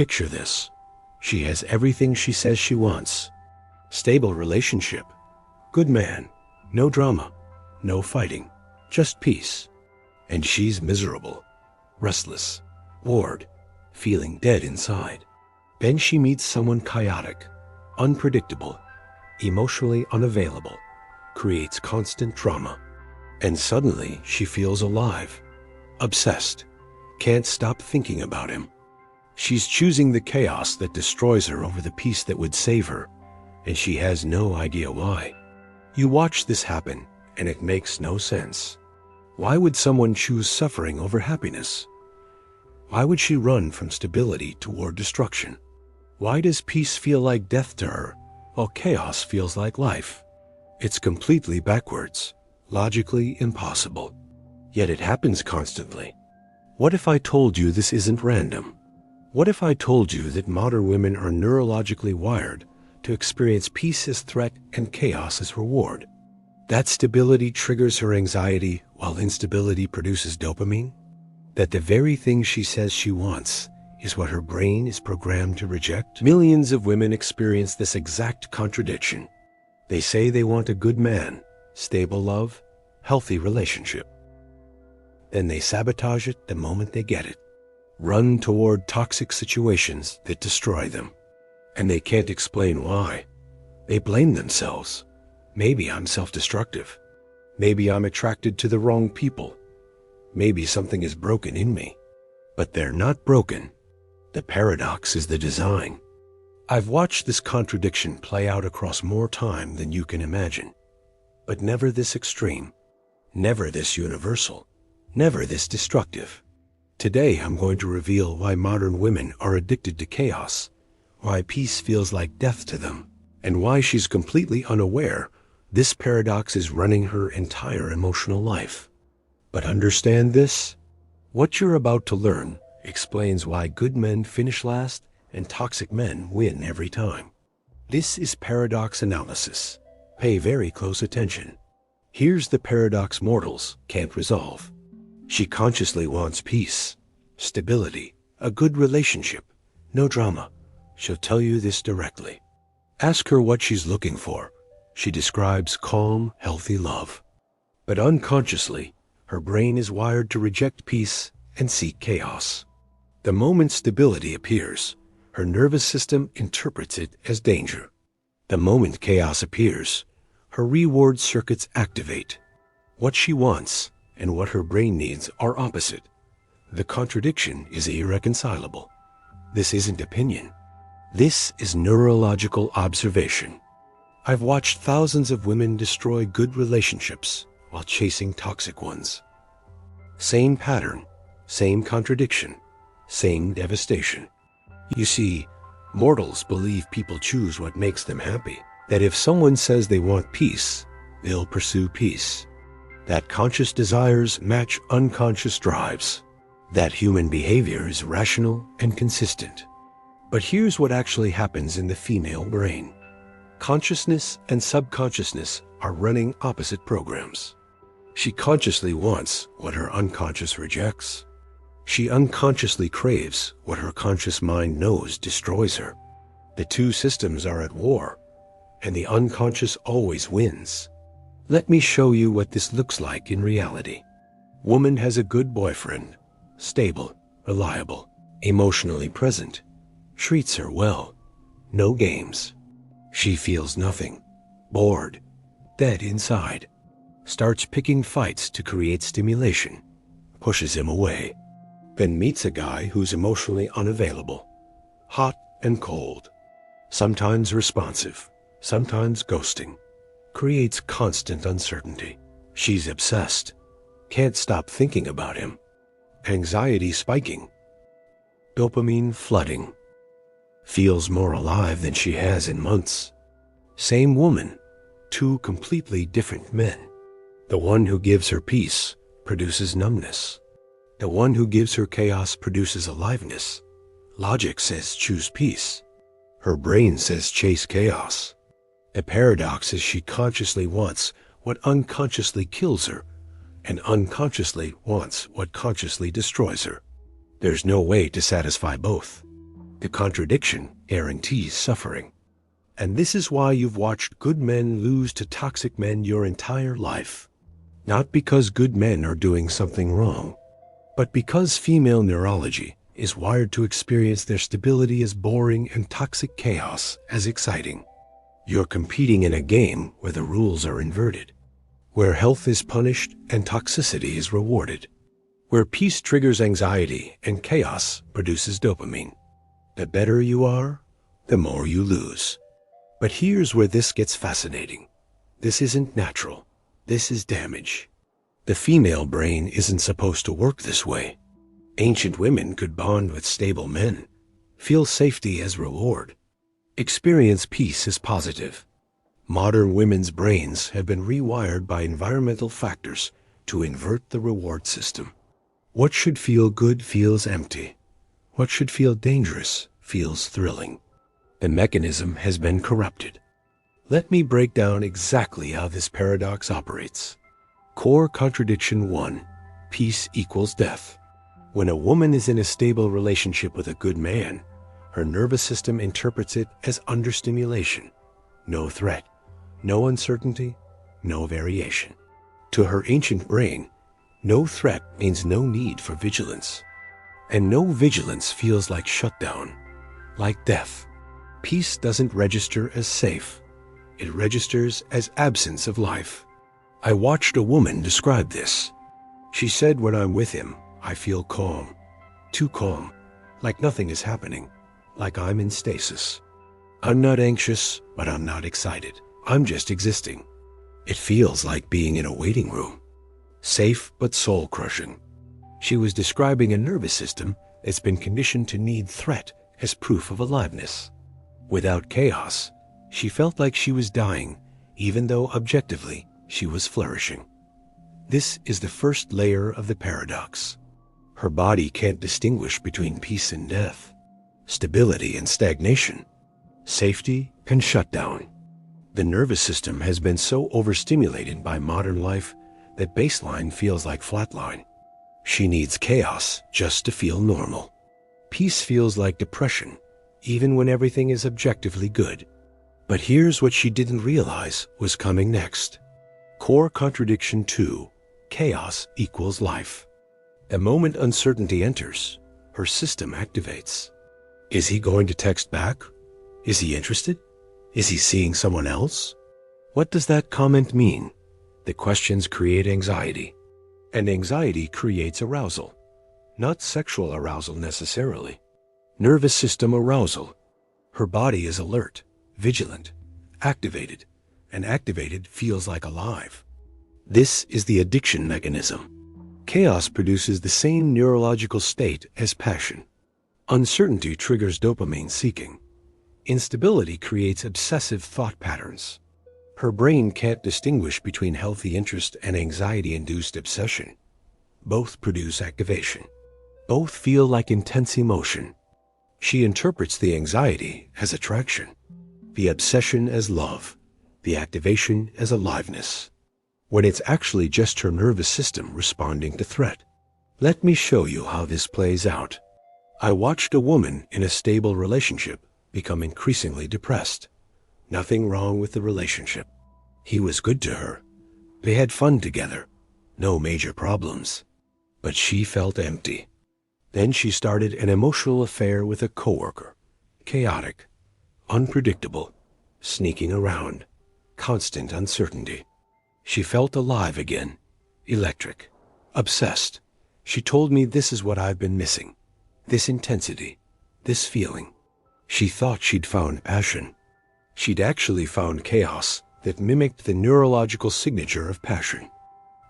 Picture this. She has everything she says she wants. Stable relationship. Good man. No drama. No fighting. Just peace. And she's miserable. Restless. Bored. Feeling dead inside. Then she meets someone chaotic. Unpredictable. Emotionally unavailable. Creates constant drama. And suddenly she feels alive. Obsessed. Can't stop thinking about him. She's choosing the chaos that destroys her over the peace that would save her, and she has no idea why. You watch this happen, and it makes no sense. Why would someone choose suffering over happiness? Why would she run from stability toward destruction? Why does peace feel like death to her, while chaos feels like life? It's completely backwards, logically impossible. Yet it happens constantly. What if I told you this isn't random? What if I told you that modern women are neurologically wired to experience peace as threat and chaos as reward? That stability triggers her anxiety while instability produces dopamine? That the very thing she says she wants is what her brain is programmed to reject? Millions of women experience this exact contradiction. They say they want a good man, stable love, healthy relationship. Then they sabotage it the moment they get it. Run toward toxic situations that destroy them. And they can't explain why. They blame themselves. Maybe I'm self-destructive. Maybe I'm attracted to the wrong people. Maybe something is broken in me. But they're not broken. The paradox is the design. I've watched this contradiction play out across more time than you can imagine. But never this extreme. Never this universal. Never this destructive. Today, I'm going to reveal why modern women are addicted to chaos, why peace feels like death to them, and why she's completely unaware this paradox is running her entire emotional life. But understand this? What you're about to learn explains why good men finish last and toxic men win every time. This is paradox analysis. Pay very close attention. Here's the paradox mortals can't resolve. She consciously wants peace, stability, a good relationship, no drama. She'll tell you this directly. Ask her what she's looking for. She describes calm, healthy love. But unconsciously, her brain is wired to reject peace and seek chaos. The moment stability appears, her nervous system interprets it as danger. The moment chaos appears, her reward circuits activate. What she wants and what her brain needs are opposite. The contradiction is irreconcilable. This isn't opinion. This is neurological observation. I've watched thousands of women destroy good relationships while chasing toxic ones. Same pattern, same contradiction, same devastation. You see, mortals believe people choose what makes them happy. That if someone says they want peace, they'll pursue peace. That conscious desires match unconscious drives. That human behavior is rational and consistent. But here's what actually happens in the female brain. Consciousness and subconsciousness are running opposite programs. She consciously wants what her unconscious rejects. She unconsciously craves what her conscious mind knows destroys her. The two systems are at war, and the unconscious always wins. Let me show you what this looks like in reality. Woman has a good boyfriend, stable, reliable, emotionally present, treats her well, no games. She feels nothing, bored, dead inside, starts picking fights to create stimulation, pushes him away, then meets a guy who's emotionally unavailable, hot and cold, sometimes responsive, sometimes ghosting, creates constant uncertainty. She's obsessed, can't stop thinking about him, anxiety spiking, dopamine flooding, feels more alive than she has in months. Same woman, two completely different men. The one who gives her peace produces numbness. The one who gives her chaos produces aliveness. Logic says choose peace. Her brain says chase chaos. The paradox is she consciously wants what unconsciously kills her, and unconsciously wants what consciously destroys her. There's no way to satisfy both. The contradiction guarantees suffering. And this is why you've watched good men lose to toxic men your entire life. Not because good men are doing something wrong, but because female neurology is wired to experience their stability as boring and toxic chaos as exciting. You're competing in a game where the rules are inverted, where health is punished and toxicity is rewarded, where peace triggers anxiety and chaos produces dopamine. The better you are, the more you lose. But here's where this gets fascinating. This isn't natural. This is damage. The female brain isn't supposed to work this way. Ancient women could bond with stable men, feel safety as reward, experience peace as positive. Modern women's brains have been rewired by environmental factors to invert the reward system. What should feel good feels empty. What should feel dangerous feels thrilling. The mechanism has been corrupted. Let me break down exactly how this paradox operates. Core contradiction 1. Peace equals death. When a woman is in a stable relationship with a good man, her nervous system interprets it as understimulation. No threat, no uncertainty, no variation. To her ancient brain, no threat means no need for vigilance. And no vigilance feels like shutdown, like death. Peace doesn't register as safe. It registers as absence of life. I watched a woman describe this. She said, when I'm with him, I feel calm. Too calm. Like nothing is happening. Like I'm in stasis. I'm not anxious, but I'm not excited. I'm just existing. It feels like being in a waiting room. Safe but soul-crushing. She was describing a nervous system that's been conditioned to need threat as proof of aliveness. Without chaos, she felt like she was dying, even though objectively she was flourishing. This is the first layer of the paradox. Her body can't distinguish between peace and death, stability and stagnation, safety and shutdown. The nervous system has been so overstimulated by modern life that baseline feels like flatline. She needs chaos just to feel normal. Peace feels like depression, even when everything is objectively good. But here's what she didn't realize was coming next. Core contradiction 2. Chaos equals life. The moment uncertainty enters, her system activates. Is he going to text back? Is he interested? Is he seeing someone else? What does that comment mean? The questions create anxiety, and anxiety creates arousal. Not sexual arousal necessarily. Nervous system arousal. Her body is alert, vigilant, activated, and activated feels like alive. This is the addiction mechanism. Chaos produces the same neurological state as passion. Uncertainty triggers dopamine seeking. Instability creates obsessive thought patterns. Her brain can't distinguish between healthy interest and anxiety-induced obsession. Both produce activation. Both feel like intense emotion. She interprets the anxiety as attraction, the obsession as love, the activation as aliveness, when it's actually just her nervous system responding to threat. Let me show you how this plays out. I watched a woman in a stable relationship become increasingly depressed. Nothing wrong with the relationship. He was good to her. They had fun together. No major problems. But she felt empty. Then she started an emotional affair with a coworker. Chaotic, unpredictable, sneaking around, constant uncertainty. She felt alive again, electric, obsessed. She told me, this is what I've been missing. This intensity, this feeling. She thought she'd found passion. She'd actually found chaos that mimicked the neurological signature of passion.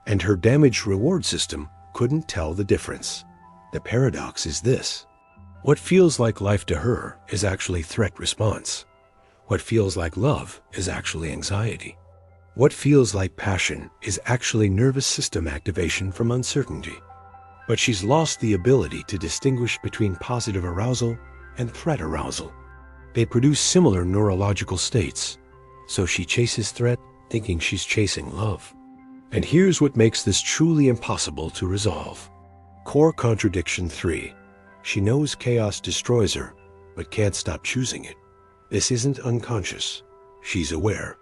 And her damaged reward system couldn't tell the difference. The paradox is this. What feels like life to her is actually threat response. What feels like love is actually anxiety. What feels like passion is actually nervous system activation from uncertainty. But she's lost the ability to distinguish between positive arousal and threat arousal. They produce similar neurological states, so she chases threat thinking she's chasing love. And here's what makes this truly impossible to resolve. Core contradiction 3. She knows chaos destroys her, but can't stop choosing it. This isn't unconscious. She's aware.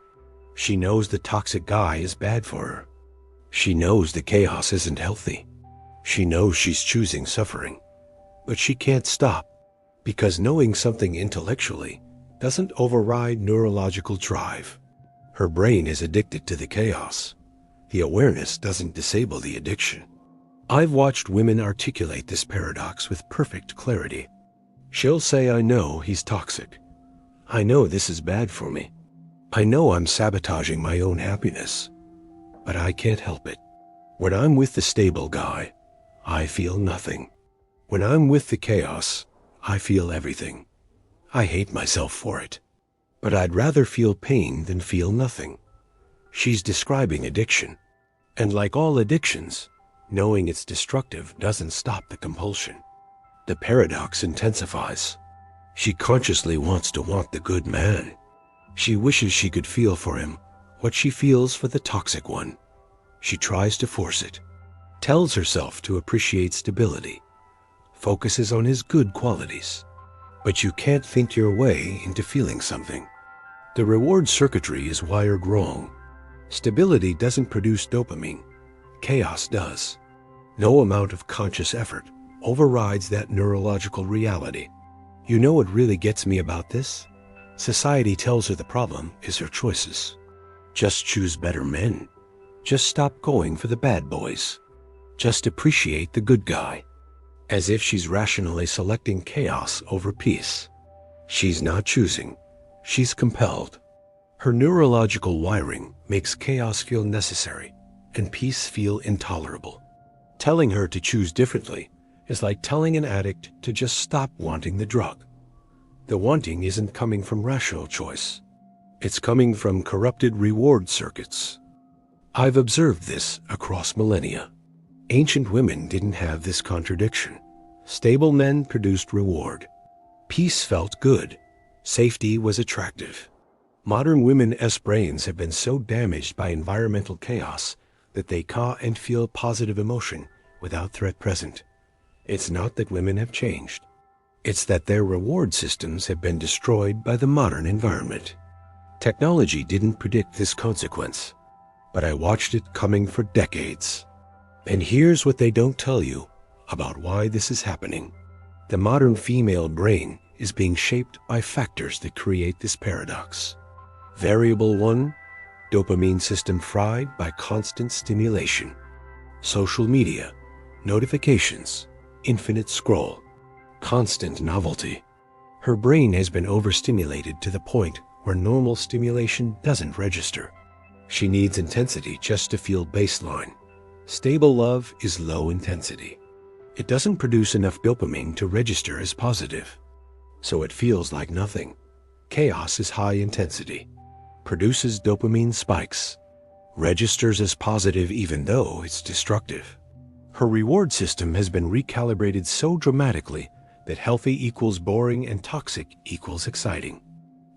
She knows the toxic guy is bad for her. She knows the chaos isn't healthy. She knows she's choosing suffering. But she can't stop, because knowing something intellectually doesn't override neurological drive. Her brain is addicted to the chaos. The awareness doesn't disable the addiction. I've watched women articulate this paradox with perfect clarity. She'll say, I know he's toxic. I know this is bad for me. I know I'm sabotaging my own happiness. But I can't help it. When I'm with the stable guy, I feel nothing. When I'm with the chaos, I feel everything. I hate myself for it. But I'd rather feel pain than feel nothing. She's describing addiction. And like all addictions, knowing it's destructive doesn't stop the compulsion. The paradox intensifies. She consciously wants to want the good man. She wishes she could feel for him what she feels for the toxic one. She tries to force it, tells herself to appreciate stability, focuses on his good qualities. But you can't think your way into feeling something. The reward circuitry is wired wrong. Stability doesn't produce dopamine. Chaos does. No amount of conscious effort overrides that neurological reality. You know what really gets me about this? Society tells her the problem is her choices. Just choose better men. Just stop going for the bad boys. Just appreciate the good guy. As if she's rationally selecting chaos over peace. She's not choosing. She's compelled. Her neurological wiring makes chaos feel necessary and peace feel intolerable. Telling her to choose differently is like telling an addict to just stop wanting the drug. The wanting isn't coming from rational choice. It's coming from corrupted reward circuits. I've observed this across millennia. Ancient women didn't have this contradiction. Stable men produced reward. Peace felt good. Safety was attractive. Modern women's brains have been so damaged by environmental chaos that they can't and feel positive emotion without threat present. It's not that women have changed. It's that their reward systems have been destroyed by the modern environment. Technology didn't predict this consequence, but I watched it coming for decades. And here's what they don't tell you about why this is happening. The modern female brain is being shaped by factors that create this paradox. Variable 1, dopamine system fried by constant stimulation. Social media, notifications, infinite scroll, constant novelty. Her brain has been overstimulated to the point where normal stimulation doesn't register. She needs intensity just to feel baseline. Stable love is low intensity. It doesn't produce enough dopamine to register as positive, so it feels like nothing. Chaos is high intensity, produces dopamine spikes, registers as positive even though it's destructive. Her reward system has been recalibrated so dramatically that healthy equals boring and toxic equals exciting.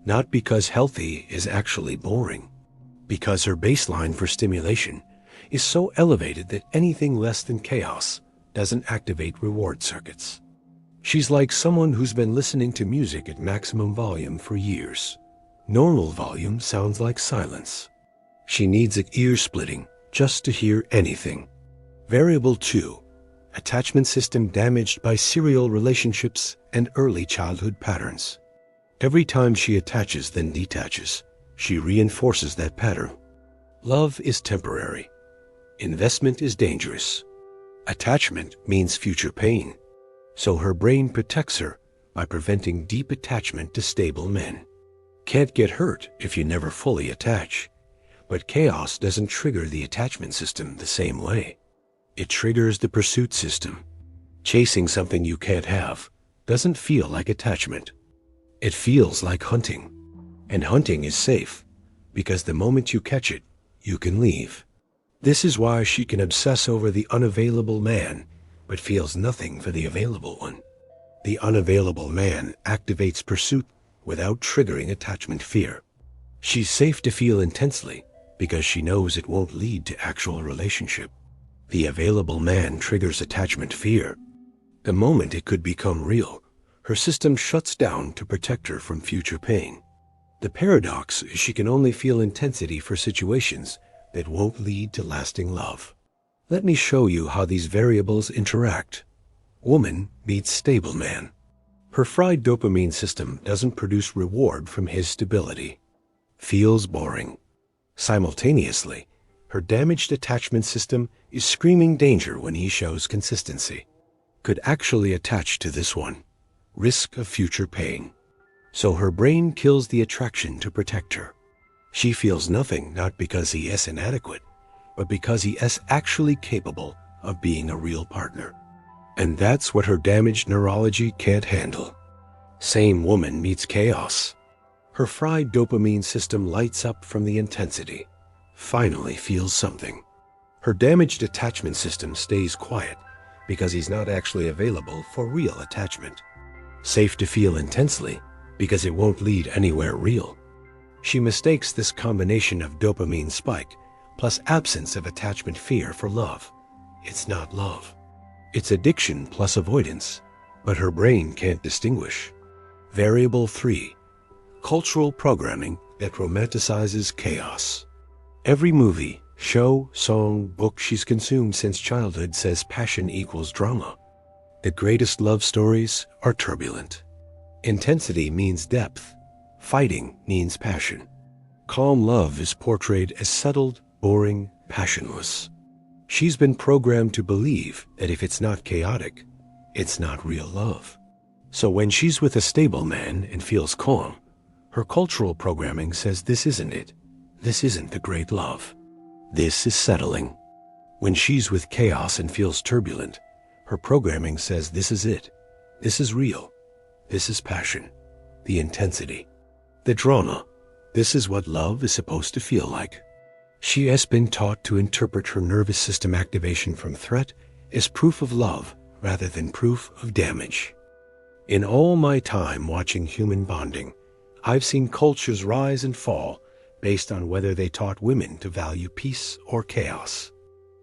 Not because healthy is actually boring, because her baseline for stimulation is so elevated that anything less than chaos doesn't activate reward circuits. She's like someone who's been listening to music at maximum volume for years. Normal volume sounds like silence. She needs an ear splitting just to hear anything. Variable 2, attachment system damaged by serial relationships and early childhood patterns. Every time she attaches then detaches, she reinforces that pattern. Love is temporary. Investment is dangerous. Attachment means future pain. So her brain protects her by preventing deep attachment to stable men. Can't get hurt if you never fully attach. But chaos doesn't trigger the attachment system the same way. It triggers the pursuit system. Chasing something you can't have doesn't feel like attachment. It feels like hunting. And hunting is safe, because the moment you catch it, you can leave. This is why she can obsess over the unavailable man, but feels nothing for the available one. The unavailable man activates pursuit without triggering attachment fear. She's safe to feel intensely because she knows it won't lead to actual relationship. The available man triggers attachment fear. The moment it could become real, Her system shuts down to protect her from future pain. The paradox is she can only feel intensity for situations that won't lead to lasting love. Let me show you how these variables interact. Woman meets stable man. Her fried dopamine system doesn't produce reward from his stability. Feels boring. Simultaneously, her damaged attachment system is screaming danger when he shows consistency. Could actually attach to this one. Risk of future pain. So her brain kills the attraction to protect her. She feels nothing not because he is inadequate, but because he is actually capable of being a real partner. And that's what her damaged neurology can't handle. Same woman meets chaos. Her fried dopamine system lights up from the intensity. Finally feels something. Her damaged attachment system stays quiet because he's not actually available for real attachment. Safe to feel intensely because it won't lead anywhere real. She mistakes this combination of dopamine spike plus absence of attachment fear for love. It's not love. It's addiction plus avoidance, but her brain can't distinguish. Variable 3. Cultural programming that romanticizes chaos. Every movie, show, song, book she's consumed since childhood says passion equals drama. The greatest love stories are turbulent. Intensity means depth. Fighting means passion. Calm love is portrayed as settled, boring, passionless. She's been programmed to believe that if it's not chaotic, it's not real love. So when she's with a stable man and feels calm, her cultural programming says this isn't it. This isn't the great love. This is settling. When she's with chaos and feels turbulent, her programming says this is it. This is real. This is passion. The intensity. The drama. This is what love is supposed to feel like. She has been taught to interpret her nervous system activation from threat as proof of love rather than proof of damage. In all my time watching human bonding, I've seen cultures rise and fall based on whether they taught women to value peace or chaos.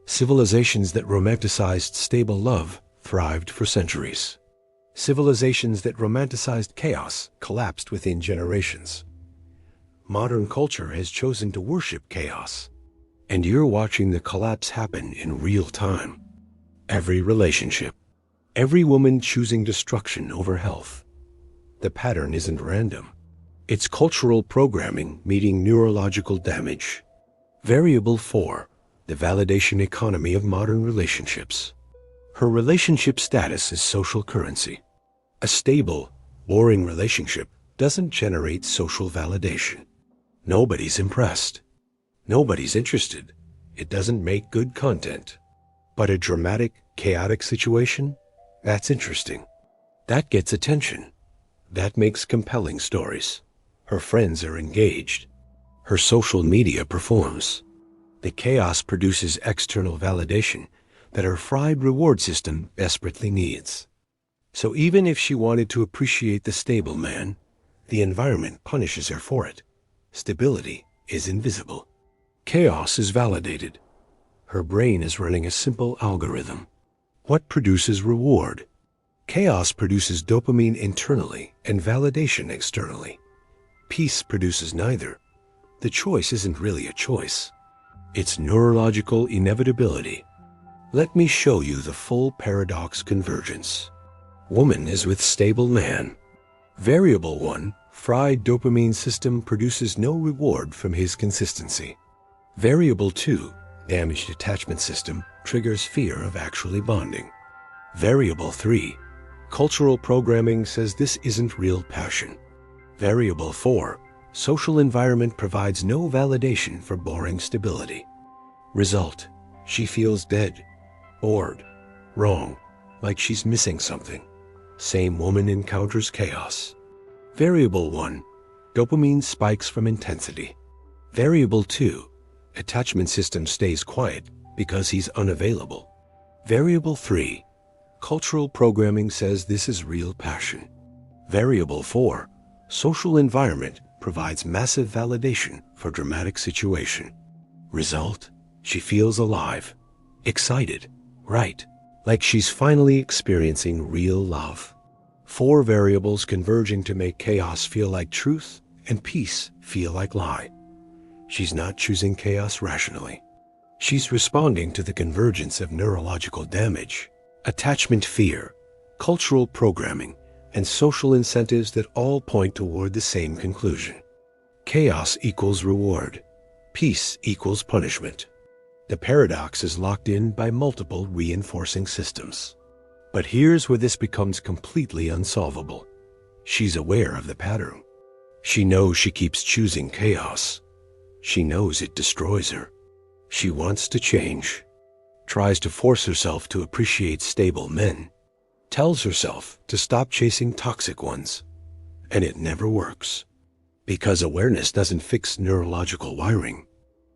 Civilizations that romanticized stable love thrived for centuries. Civilizations that romanticized chaos collapsed within generations. Modern culture has chosen to worship chaos, and you're watching the collapse happen in real time. Every relationship, every woman choosing destruction over health. The pattern isn't random. It's cultural programming meeting neurological damage. Variable 4, the validation economy of modern relationships. Her relationship status is social currency. A stable, boring relationship doesn't generate social validation. Nobody's impressed. Nobody's interested. It doesn't make good content. But a dramatic, chaotic situation? That's interesting. That gets attention. That makes compelling stories. Her friends are engaged. Her social media performs. The chaos produces external validation that her fried reward system desperately needs. So even if she wanted to appreciate the stable man, the environment punishes her for it. Stability is invisible. Chaos is validated. Her brain is running a simple algorithm. What produces reward? Chaos produces dopamine internally and validation externally. Peace produces neither. The choice isn't really a choice. It's neurological inevitability. Let me show you the full paradox convergence. Woman is with stable man. Variable 1, fried dopamine system produces no reward from his consistency. Variable 2, damaged attachment system, triggers fear of actually bonding. Variable 3, cultural programming says this isn't real passion. Variable 4, social environment provides no validation for boring stability. Result, she feels dead, bored, wrong, like she's missing something. Same woman encounters chaos. Variable 1, dopamine spikes from intensity. Variable 2, attachment system stays quiet because he's unavailable. Variable 3, cultural programming says this is real passion. Variable 4, social environment provides massive validation for dramatic situation. Result, she feels alive, excited, right, like she's finally experiencing real love. 4 variables converging to make chaos feel like truth and peace feel like lie. She's not choosing chaos rationally. She's responding to the convergence of neurological damage, attachment fear, cultural programming, and social incentives that all point toward the same conclusion. Chaos equals reward. Peace equals punishment. The paradox is locked in by multiple reinforcing systems. But here's where this becomes completely unsolvable. She's aware of the pattern. She knows she keeps choosing chaos. She knows it destroys her. She wants to change, tries to force herself to appreciate stable men, tells herself to stop chasing toxic ones, and it never works. Because awareness doesn't fix neurological wiring.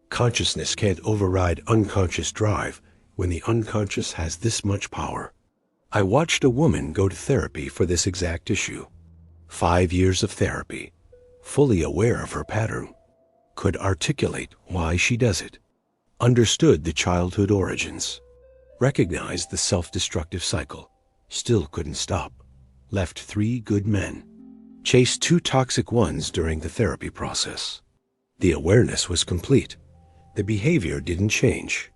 Consciousness can't override unconscious drive when the unconscious has this much power. I watched a woman go to therapy for this exact issue. 5 years of therapy, fully aware of her pattern, could articulate why she does it, understood the childhood origins, recognized the self-destructive cycle, still couldn't stop, left 3 good men, chased 2 toxic ones during the therapy process. The awareness was complete. The behavior didn't change,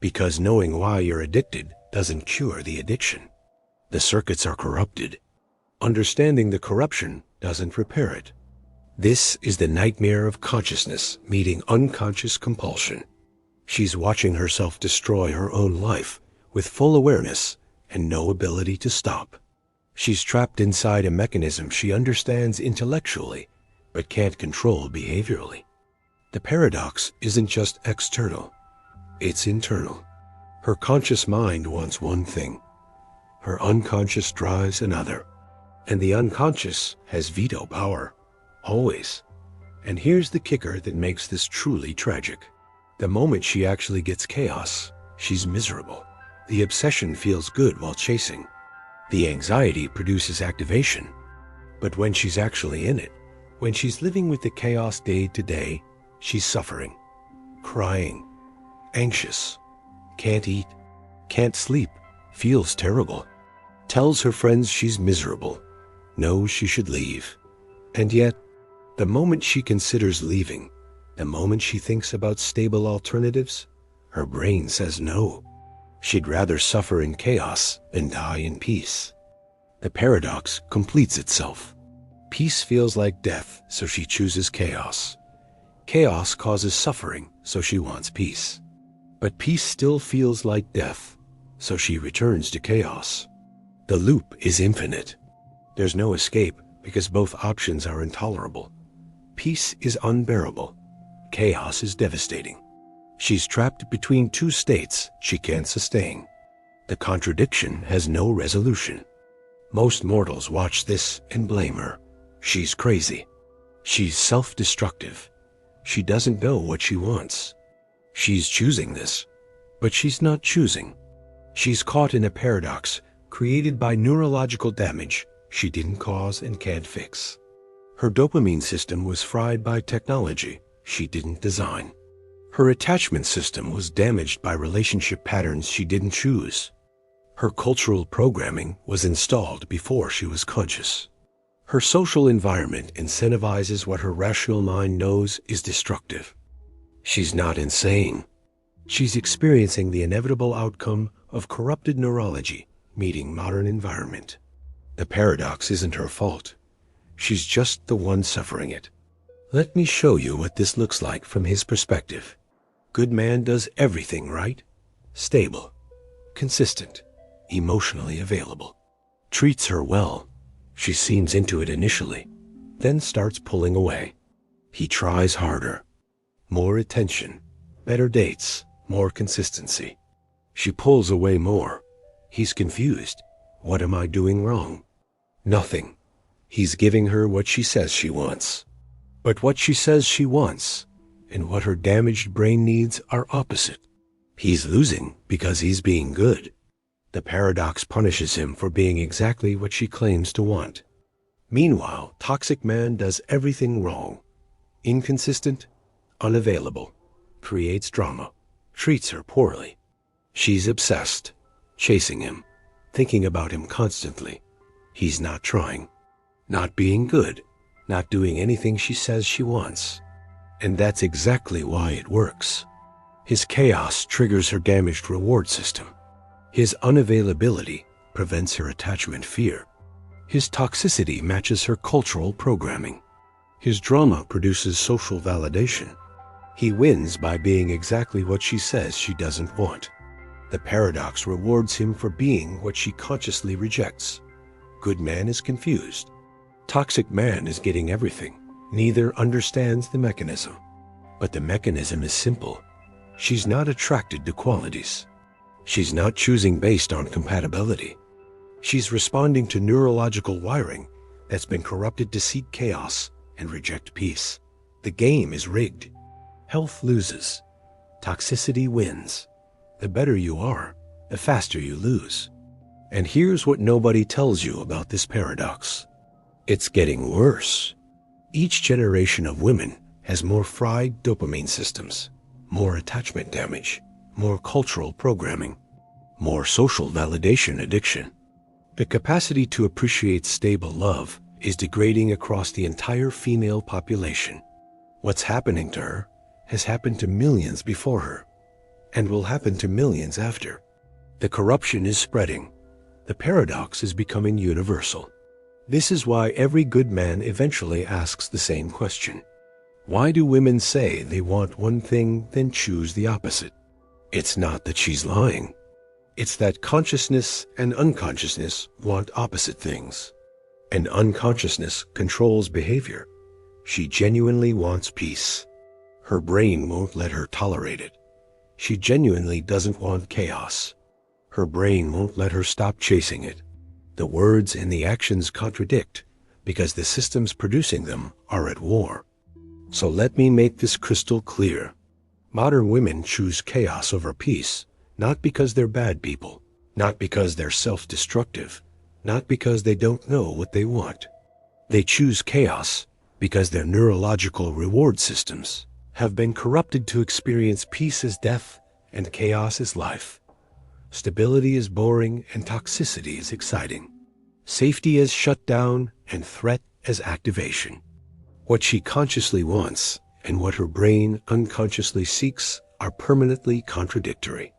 because knowing why you're addicted doesn't cure the addiction. The circuits are corrupted. Understanding the corruption doesn't repair it. This is the nightmare of consciousness meeting unconscious compulsion. She's watching herself destroy her own life with full awareness and no ability to stop. She's trapped inside a mechanism she understands intellectually, but can't control behaviorally. The paradox isn't just external, it's internal. Her conscious mind wants one thing. Her unconscious drives another. And the unconscious has veto power, always. And here's the kicker that makes this truly tragic. The moment she actually gets chaos, she's miserable. The obsession feels good while chasing. The anxiety produces activation. But when she's actually in it, when she's living with the chaos day to day, she's suffering, crying, anxious, can't eat, can't sleep, feels terrible, tells her friends she's miserable, knows she should leave. And yet, the moment she considers leaving, the moment she thinks about stable alternatives, her brain says no. She'd rather suffer in chaos than die in peace. The paradox completes itself. Peace feels like death, so she chooses chaos. Chaos causes suffering, so she wants peace. But peace still feels like death, so she returns to chaos. The loop is infinite. There's no escape because both options are intolerable. Peace is unbearable. Chaos is devastating. She's trapped between 2 states she can't sustain. The contradiction has no resolution. Most mortals watch this and blame her. She's crazy. She's self-destructive. She doesn't know what she wants. She's choosing this, but she's not choosing. She's caught in a paradox created by neurological damage she didn't cause and can't fix. Her dopamine system was fried by technology she didn't design. Her attachment system was damaged by relationship patterns she didn't choose. Her cultural programming was installed before she was conscious. Her social environment incentivizes what her rational mind knows is destructive. She's not insane. She's experiencing the inevitable outcome of corrupted neurology meeting modern environment. The paradox isn't her fault. She's just the one suffering it. Let me show you what this looks like from his perspective. Good man does everything right, stable, consistent, emotionally available. Treats her well. She seems into it initially, then starts pulling away. He tries harder. More attention, better dates, more consistency. She pulls away more. He's confused. What am I doing wrong? Nothing. He's giving her what she says she wants. But what she says she wants and what her damaged brain needs are opposite. He's losing because he's being good. The paradox punishes him for being exactly what she claims to want. Meanwhile, toxic man does everything wrong. Inconsistent, unavailable, creates drama, treats her poorly. She's obsessed, chasing him, thinking about him constantly. He's not trying, not being good, not doing anything she says she wants. And that's exactly why it works. His chaos triggers her damaged reward system. His unavailability prevents her attachment fear. His toxicity matches her cultural programming. His drama produces social validation. He wins by being exactly what she says she doesn't want. The paradox rewards him for being what she consciously rejects. Good man is confused. Toxic man is getting everything. Neither understands the mechanism. But the mechanism is simple. She's not attracted to qualities. She's not choosing based on compatibility. She's responding to neurological wiring that's been corrupted to seek chaos and reject peace. The game is rigged. Health loses. Toxicity wins. The better you are, the faster you lose. And here's what nobody tells you about this paradox. It's getting worse. Each generation of women has more fried dopamine systems, more attachment damage, more cultural programming, more social validation addiction. The capacity to appreciate stable love is degrading across the entire female population. What's happening to her has happened to millions before her, and will happen to millions after. The corruption is spreading. The paradox is becoming universal. This is why every good man eventually asks the same question. Why do women say they want one thing, then choose the opposite? It's not that she's lying. It's that consciousness and unconsciousness want opposite things. And unconsciousness controls behavior. She genuinely wants peace. Her brain won't let her tolerate it. She genuinely doesn't want chaos. Her brain won't let her stop chasing it. The words and the actions contradict because the systems producing them are at war. So let me make this crystal clear. Modern women choose chaos over peace, not because they're bad people, not because they're self-destructive, not because they don't know what they want. They choose chaos because their neurological reward systems have been corrupted to experience peace as death and chaos as life. Stability is boring and toxicity is exciting. Safety as shutdown and threat as activation. What she consciously wants and what her brain unconsciously seeks are permanently contradictory.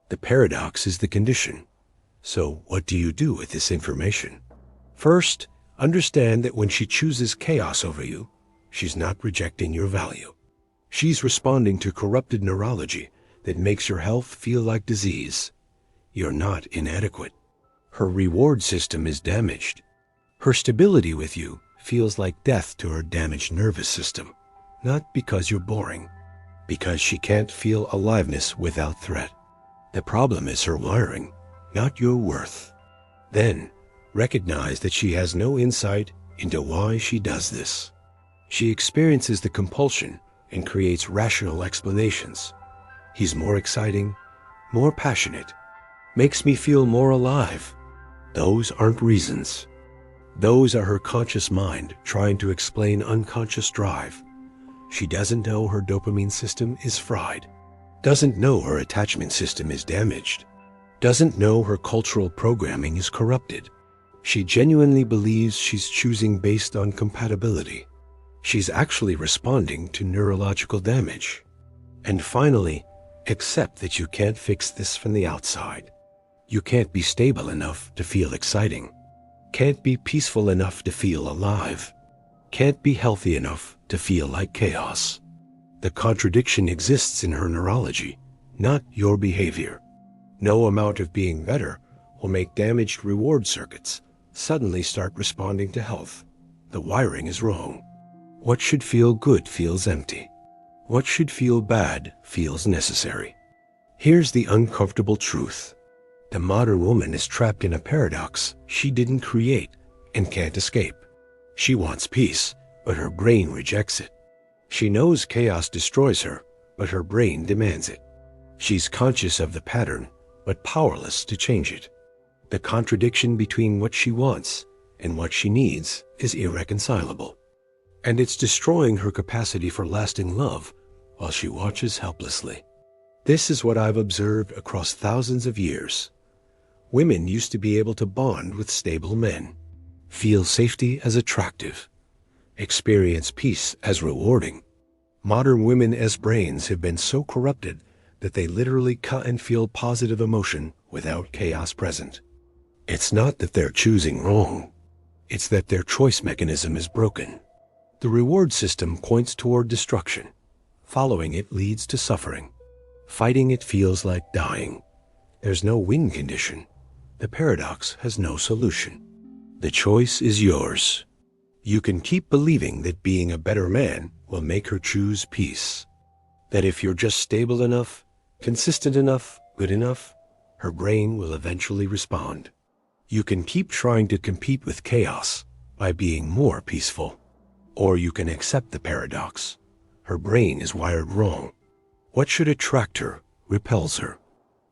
The paradox is the condition. So what do you do with this information? First, understand that when she chooses chaos over you, she's not rejecting your value. She's responding to corrupted neurology that makes your health feel like disease. You're not inadequate. Her reward system is damaged. Her stability with you feels like death to her damaged nervous system, not because you're boring, because she can't feel aliveness without threat. The problem is her wiring, not your worth. Then, recognize that she has no insight into why she does this. She experiences the compulsion and creates rational explanations. He's more exciting, more passionate, makes me feel more alive. Those aren't reasons. Those are her conscious mind trying to explain unconscious drive. She doesn't know her dopamine system is fried, doesn't know her attachment system is damaged, doesn't know her cultural programming is corrupted. She genuinely believes she's choosing based on compatibility. She's actually responding to neurological damage. And finally, accept that you can't fix this from the outside. You can't be stable enough to feel exciting. Can't be peaceful enough to feel alive. Can't be healthy enough to feel like chaos. The contradiction exists in her neurology, not your behavior. No amount of being better will make damaged reward circuits suddenly start responding to health. The wiring is wrong. What should feel good feels empty. What should feel bad feels necessary. Here's the uncomfortable truth. The modern woman is trapped in a paradox she didn't create and can't escape. She wants peace, but her brain rejects it. She knows chaos destroys her, but her brain demands it. She's conscious of the pattern, but powerless to change it. The contradiction between what she wants and what she needs is irreconcilable. And it's destroying her capacity for lasting love while she watches helplessly. This is what I've observed across thousands of years. Women used to be able to bond with stable men. feel safety as attractive, experience peace as rewarding. Modern women's brains have been so corrupted that they literally cut and feel positive emotion without chaos present. It's not that they're choosing wrong. It's that their choice mechanism is broken. The reward system points toward destruction. Following it leads to suffering. Fighting it feels like dying. There's no win condition. The paradox has no solution. The choice is yours. You can keep believing that being a better man will make her choose peace. That if you're just stable enough, consistent enough, good enough, her brain will eventually respond. You can keep trying to compete with chaos by being more peaceful. Or you can accept the paradox. Her brain is wired wrong. What should attract her repels her.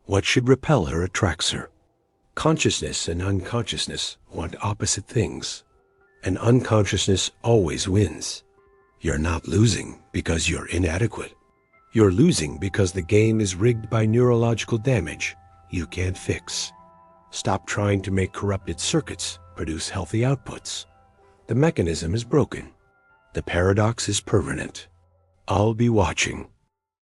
What should repel her attracts her. Consciousness and unconsciousness want opposite things. And unconsciousness always wins. You're not losing because you're inadequate. You're losing because the game is rigged by neurological damage you can't fix. Stop trying to make corrupted circuits produce healthy outputs. The mechanism is broken. The paradox is permanent. I'll be watching.